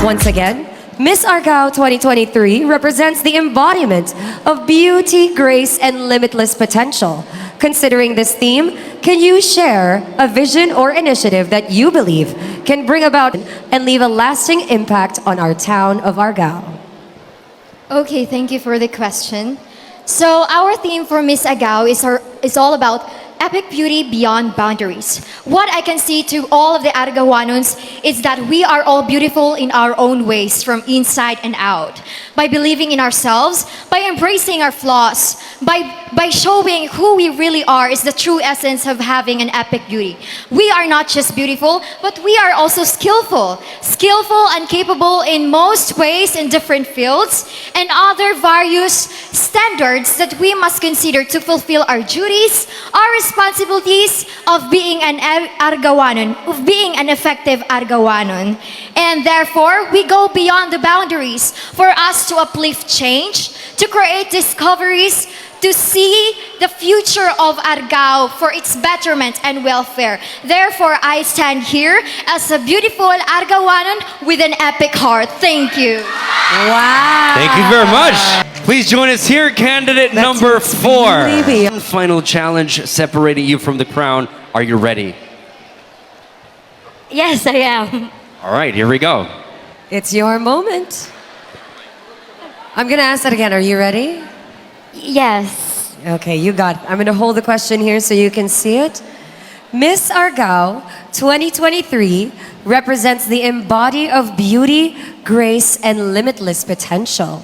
Once again, Miss Argao 2023 represents the embodiment of beauty, grace, and limitless potential. Considering this theme, can you share a vision or initiative that you believe can bring about and leave a lasting impact on our town of Argao? Okay, thank you for the question. So our theme for Miss Argao is all about epic beauty beyond boundaries. What I can see to all of the Argaoanos is that we are all beautiful in our own ways from inside and out. By believing in ourselves, by embracing our flaws, by showing who we really are is the true essence of having an epic beauty. We are not just beautiful, but we are also skillful. Skillful and capable in most ways in different fields and other various standards that we must consider to fulfill our duties, our responsibilities of being an Argawanon, of being an effective Argawanon. And therefore, we go beyond the boundaries for us to uplift change, to create discoveries, to see the future of Argao for its betterment and welfare. Therefore, I stand here as a beautiful Argawanon with an epic heart. Thank you. Wow. Thank you very much. Please join us here, candidate number 4. One final challenge separating you from the crown. Are you ready? Yes, I am. All right, here we go. It's your moment. I'm gonna ask that again. Are you ready? Yes. Okay, you got it. I'm gonna hold the question here so you can see it. Miss Argao 2023 represents the embodiment of beauty, grace, and limitless potential.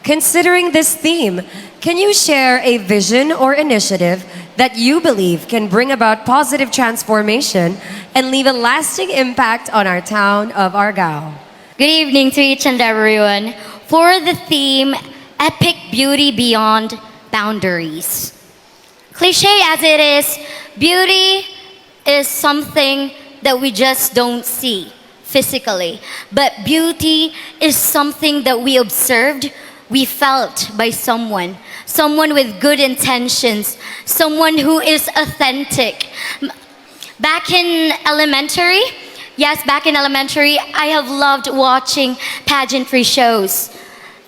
Considering this theme, can you share a vision or initiative that you believe can bring about positive transformation and leave a lasting impact on our town of Argao? Good evening to each and everyone. For the theme, Epic Beauty Beyond Boundaries. Cliche as it is, beauty is something that we just don't see physically. But beauty is something that we observed, we felt by someone with good intentions, someone who is authentic. Back in elementary, I have loved watching pageantry shows.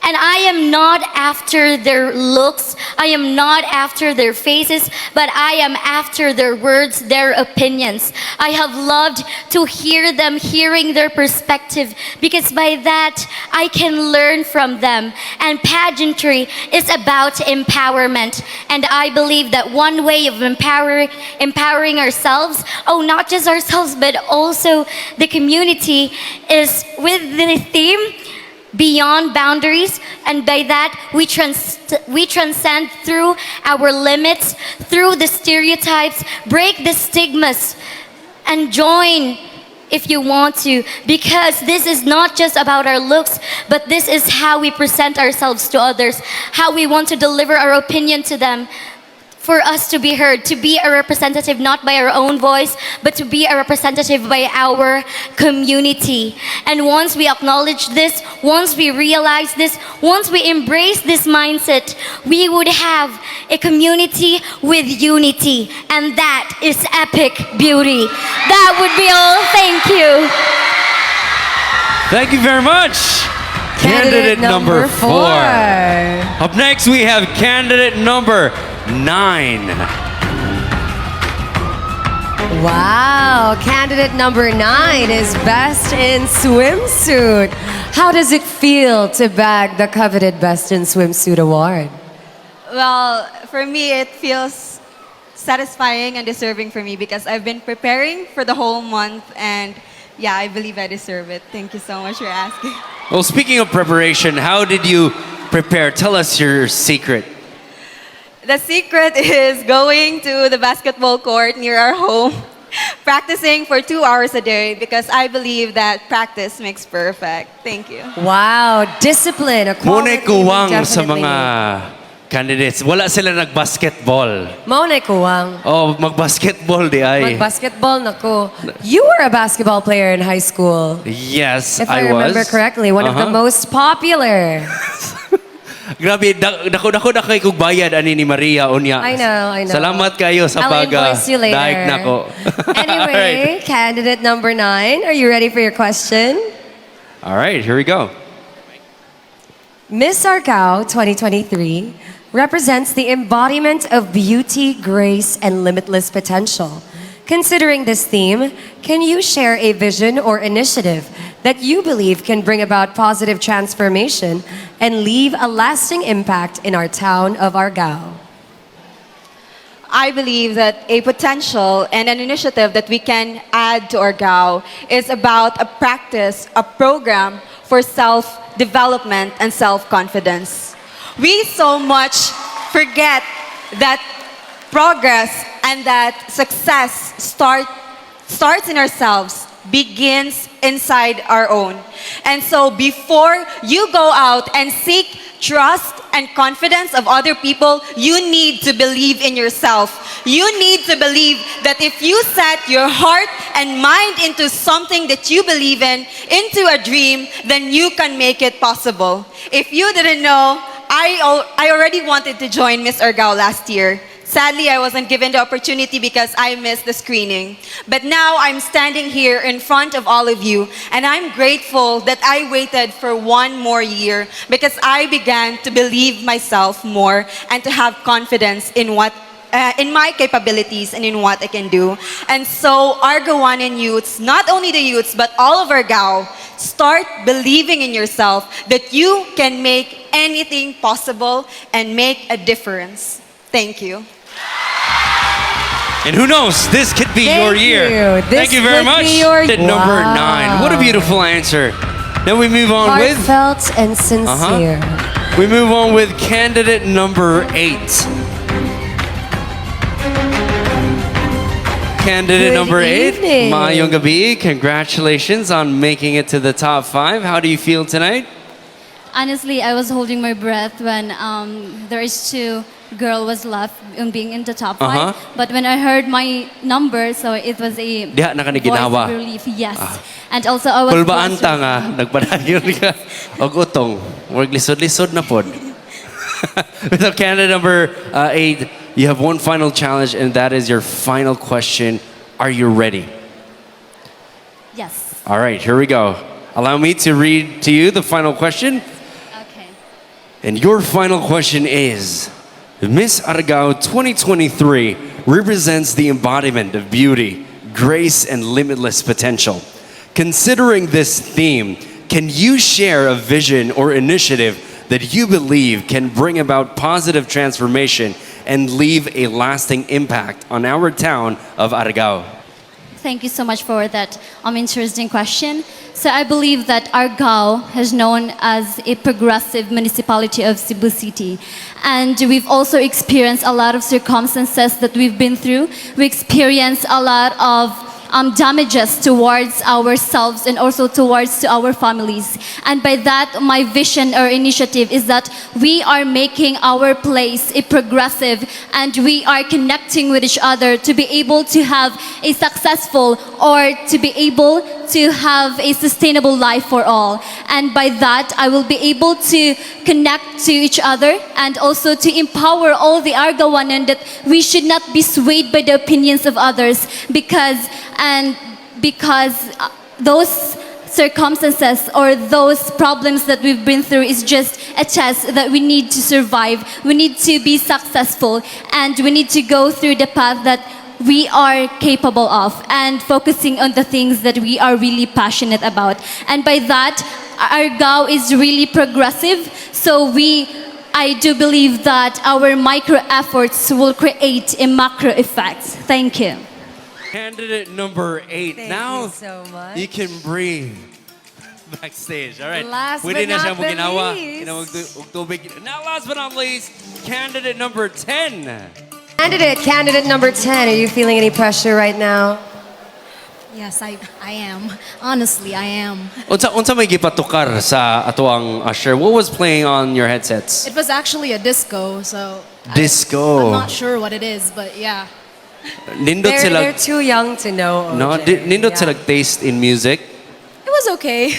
And I am not after their looks, I am not after their faces, but I am after their words, their opinions. I have loved to hear them, hearing their perspective, because by that, I can learn from them. And pageantry is about empowerment. And I believe that one way of empowering ourselves, not just ourselves, but also the community, is with the theme, Beyond Boundaries, and by that we transcend through our limits, through the stereotypes, break the stigmas, and join if you want to, because this is not just about our looks, but this is how we present ourselves to others, how we want to deliver our opinion to them, for us to be heard, to be a representative not by our own voice, but to be a representative by our community. And once we acknowledge this, once we realize this, once we embrace this mindset, we would have a community with unity. And that is epic beauty. That would be all. Thank you. Thank you very much. Candidate number 4. Up next, we have candidate number 9. Wow, candidate number 9 is Best in Swimsuit. How does it feel to bag the coveted Best in Swimsuit award? Well, for me, it feels satisfying and deserving for me because I've been preparing for the whole month, and yeah, I believe I deserve it. Thank you so much for asking. Well, speaking of preparation, how did you prepare? Tell us your secret. The secret is going to the basketball court near our home, practicing for 2 hours a day because I believe that practice makes perfect. Thank you. Wow, discipline, a Muna quality we kuwang sa definitely mga need. candidates. Wala sila nag-basketball. Maunay kuwang. Oh, mag-basketball di ay. Mag-basketball, naku. You were a basketball player in high school. Yes, If I I remember was. correctly, one of the most popular. Grabe, dako na kay kog bayad ani ni Maria unya. I know. Salamat kayo sa I'll invoice you later. daig nako. Anyway, candidate number 9, are you ready for your question? All right, here we go. Miss Argao 2023 represents the embodiment of beauty, grace, and limitless potential. Considering this theme, can you share a vision or initiative that you believe can bring about positive transformation and leave a lasting impact in our town of Argao? I believe that a potential and an initiative that we can add to Argao is about a practice, a program for self-development and self-confidence. We so much forget that progress and that success starts in ourselves, begins inside our own. And so before you go out and seek trust and confidence of other people, you need to believe in yourself. You need to believe that if you set your heart and mind into something that you believe in, into a dream, then you can make it possible. If you didn't know, I already wanted to join Miss Argao last year. Sadly, I wasn't given the opportunity because I missed the screening. But now I'm standing here in front of all of you, and I'm grateful that I waited for one more year because I began to believe myself more and to have confidence in in my capabilities and in what I can do. And so, Argaoanan youths, not only the youths, but all of Argao, start believing in yourself that you can make anything possible and make a difference. Thank you. And who knows, this could be Thank your year. you. This Thank you very could much. be your- At number Wow. 9. What a beautiful answer. Then we move on with Heartfelt and sincere. we move on with candidate number 8. Candidate Good number 8, evening. Maayong gabi. Congratulations on making it to the top 5. How do you feel tonight? Honestly, I was holding my breath when there is two girl was left being in the top 5. But when I heard my number, so it was a Diha na ka ni voice ginawa. of relief. Yes. And also I was Kulbaan ta closer- nga, nagpadayon ka. Og utong, wag lisod-lisod na pod. With the candidate number 8, you have one final challenge, and that is your final question. Are you ready? Yes. All right, here we go. Allow me to read to you the final question. Okay. And your final question is, Miss Argao 2023 represents the embodiment of beauty, grace, and limitless potential. Considering this theme, can you share a vision or initiative that you believe can bring about positive transformation and leave a lasting impact on our town of Argao? Thank you so much for that interesting question. So I believe that Argao is known as a progressive municipality of Cebu City. And we've also experienced a lot of circumstances that we've been through. We experienced a lot of damages towards ourselves and also towards to our families. And by that, my vision or initiative is that we are making our place a progressive and we are connecting with each other to be able to have a successful or to be able to have a sustainable life for all. And by that, I will be able to connect to each other and also to empower all the Argaoanan that we should not be swayed by the opinions of others because those circumstances or those problems that we've been through is just a test that we need to survive. We need to be successful and we need to go through the path that we are capable of and focusing on the things that we are really passionate about. And by that, Argao is really progressive. So I do believe that our micro efforts will create a macro effect. Thank you. Candidate number 8. Thank now you so much. you can breathe backstage. All right. Last Pwede but na not siyang the ginawa. least. Ug tubig. Now, last but not least, candidate number 10. Candidate number 10, are you feeling any pressure right now? Yes, I am. Honestly, I am. Unsa may gipatukar sa atuang usher? What was playing on your headsets? It was actually a disco, so Disco. I'm not sure what it is, but yeah. Nindot They're sila. too young to know. No, OJ. nindot Yeah. sila taste in music. It was okay.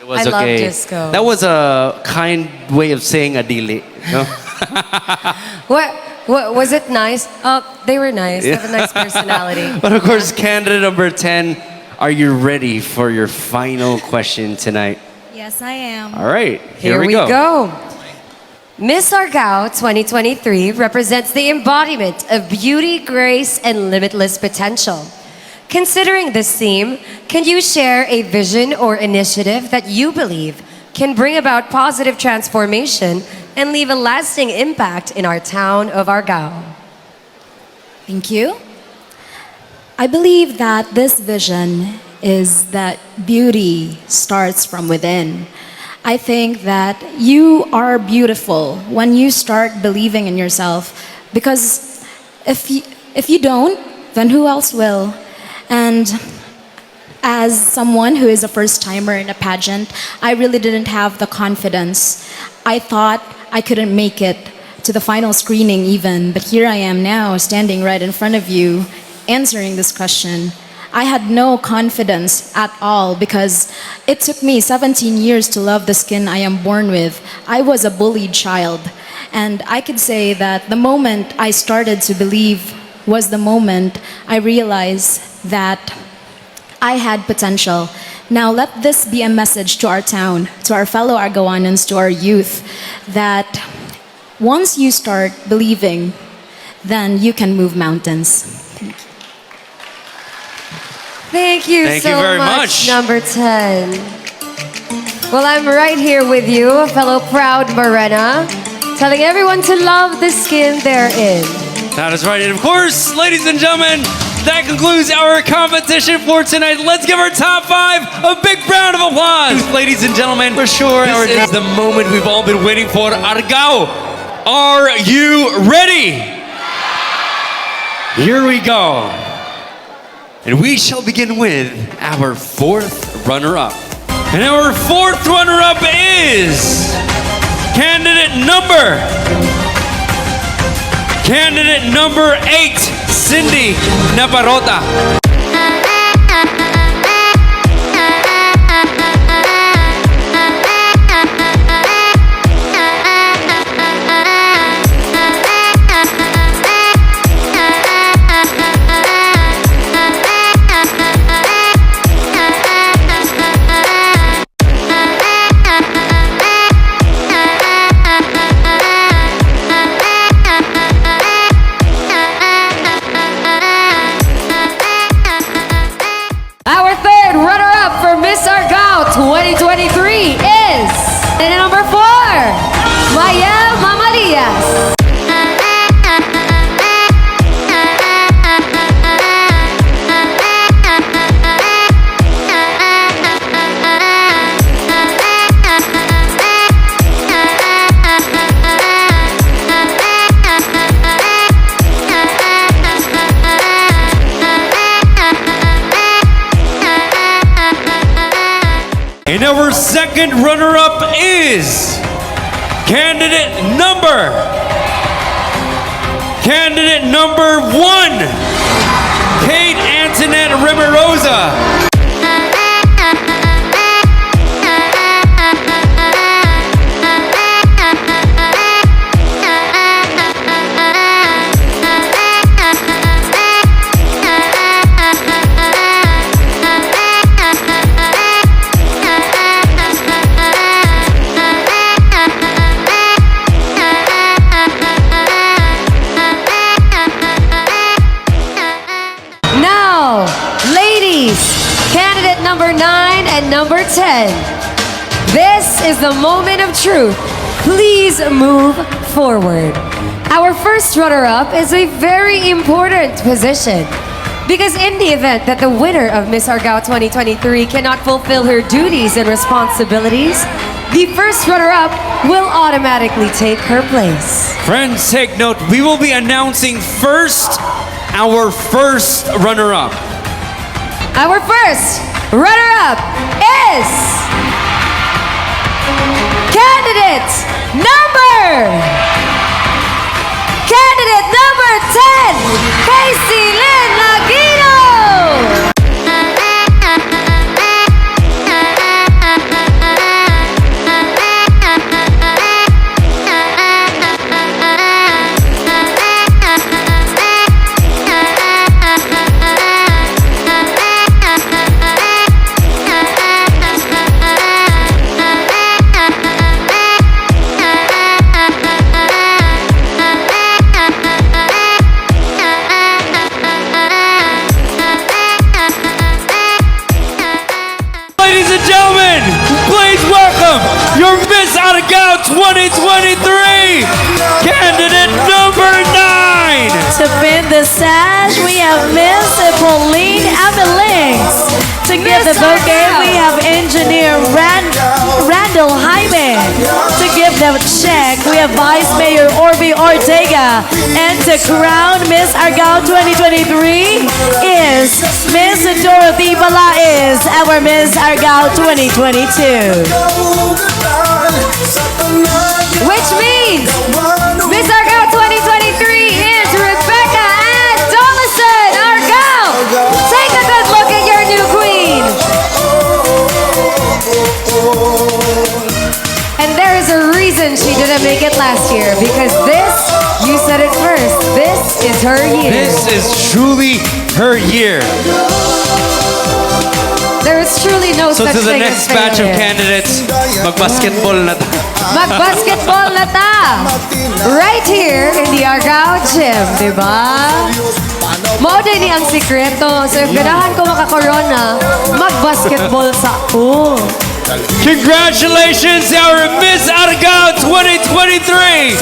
It was I love okay. disco. That was a kind way of saying adili. No? What was it nice? They were nice. They have a nice personality. But of course, candidate number 10, are you ready for your final question tonight? Yes, I am. All right, Here we go. Miss Argao 2023 represents the embodiment of beauty, grace, and limitless potential. Considering this theme, can you share a vision or initiative that you believe can bring about positive transformation and leave a lasting impact in our town of Argao? Thank you. I believe that this vision is that beauty starts from within. I think that you are beautiful when you start believing in yourself, because if you don't, then who else will? And as someone who is a first timer in a pageant, I really didn't have the confidence. I thought I couldn't make it to the final screening even, but here I am now standing right in front of you answering this question. I had no confidence at all because it took me 17 years to love the skin I am born with. I was a bullied child, and I could say that the moment I started to believe was the moment I realized that I had potential. Now let this be a message to our town, to our fellow Argoanans, to our youth, that once you start believing, then you can move mountains. Thank you Thank so you very much. number 10. Well, I'm right here with you, a fellow proud Morena, telling everyone to love the skin they're in. That is right. And of course, ladies and gentlemen, that concludes our competition for tonight. Let's give our top 5 a big round of applause. Ladies and gentlemen, for sure, this is the moment we've all been waiting for. Argao, are you ready? Here we go. And we shall begin with our 4th runner-up. And our 4th runner-up is candidate number 8, Cindy Navarrota. Our 3rd runner-up for Miss Argao 2023 is number 4, Maya Mamalias. And our 2nd runner-up is candidate number 1, Kate Antoinette Rimarosa. Now, ladies, candidate number 9 and number 10. This is the moment of truth. Please move forward. Our first runner-up is a very important position, because in the event that the winner of Miss Argao 2023 cannot fulfill her duties and responsibilities, the first runner-up will automatically take her place. Friends, take note. We will be announcing first our first runner-up. Our first runner-up is candidate number 10, Casey Lynn Lagino. Argao 2023, candidate number 9. To pin the sash, we have Miss Pauline Amelings. To give the bouquet, we have Engineer Randall Jaime. To give the check, we have Vice Mayor Orby Ortega. And to crown Miss Argao 2023 is Miss Dorothy Balaiz, our Miss Argao 2022. Which means Miss Argao 2023 is Rebecca Ann Dollison Argao. Take a good look at your new queen. And there is a reason she didn't make it last year, because this, you said it first, this is her year. This is truly her year. There is truly no So such to the thing next as batch of failure. candidates, mag-basketball na tayo. Mag-basketball na ta! Right here in the Argao Gym, di ba? Mao din ni ang sikreto. So if ganahan ko makakorona, mag-basketball sa ako. Congratulations, our Miss Argao 2023,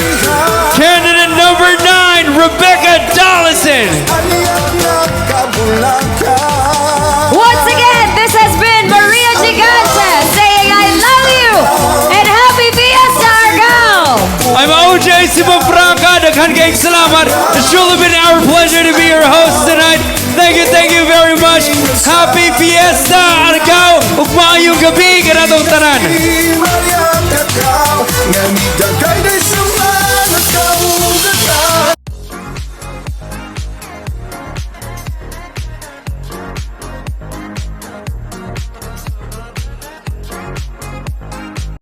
candidate number 9, Rebecca Dollison. Once again, this has been Maria Gigante saying I love you and happy Fiesta Argao! I'm OJ Sibafranca. Daghan kayong salamat. It's truly been our pleasure to be your host tonight. Thank you very much. Happy Fiesta Argao. Ug maayong gabi kanatong tanan.